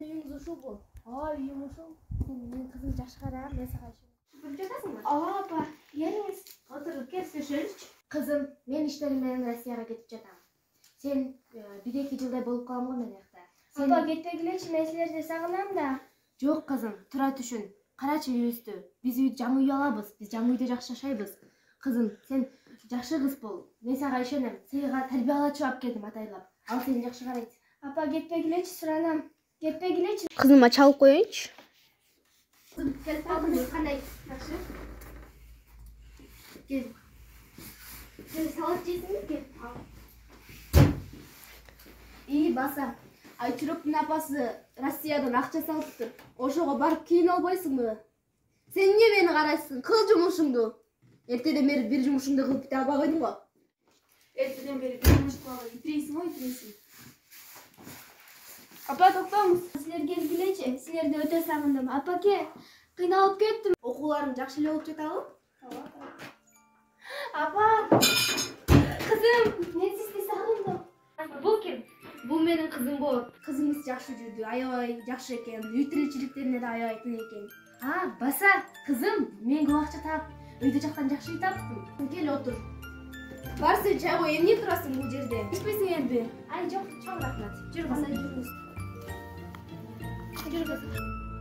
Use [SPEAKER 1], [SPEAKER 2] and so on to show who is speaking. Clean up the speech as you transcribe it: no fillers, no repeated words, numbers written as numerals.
[SPEAKER 1] Үйүңүз ушулбу? Үйүм ушул. Менин кызым жаш кара, мен сага ишенем. Жатасыңбы?
[SPEAKER 2] Апа, келиңиз.
[SPEAKER 1] Отуруп кел сүйлөшөлүчү. Кызым, мен иштерим менен Россияга кетип жатам. Сен 1-2 жылдай болуп калам го мен жакта.
[SPEAKER 2] Апа, кетпегилечи, мен силерди сагынам да.
[SPEAKER 1] Жок кызым, тура түшүн. Карачы үйүбүздү. Биз жаңы үй алабыз. Биз жаңы үйдө жакшы жашайбыз. Кызым, сен жакшы кыз бол. Мен сага ишенем. Сага тарбия алачу алып келдим атайлап. Ал сени жакшы карайт.
[SPEAKER 2] Апа, кетпегилечи, суранам. Кетпегилечи.
[SPEAKER 3] Кызыма чалып коеюнчу.
[SPEAKER 1] Кызым, келип калдыңбы? Кандай? Жакшы. Кел. Сен салат жейсиңби? Кел. Баса. Айчуроктун апасы Россиядан акча салыптыр. Ошого барып кийине албайсыңбы? Сен эмне мени карайсың? Кыл жумушуңду. Эртеден бери бир жумушуңду кылып кете албай койдуң го. Эртеден бери бир жумуш кылып албай итирейсиң го, итирейсиң.
[SPEAKER 2] Апа, токтоңуз. Силер келгилечи, силерди өтө сагындым. Апаке, кыйналып кеттим.
[SPEAKER 1] Окууларың жакшы эле болуп жатабы?
[SPEAKER 2] Апа, кызым, мен сизди сагындым.
[SPEAKER 1] Бул ким? Бул менин кызым болот. Кызыңыз жакшы жүрдү, аябай жакшы экен. Үй тиричиликтерине да аябай тың экен. Баса, кызым, мен көп акча таап, өйдө жактан жакшы үй таптым. Кел отур. Бар, сен чай кой, эмне турасың бул жерде? Ичпейсиң элби?
[SPEAKER 2] Жок, чоң рахмат.
[SPEAKER 1] Жүр, баса, жүрүңүз.
[SPEAKER 2] Жүргүз.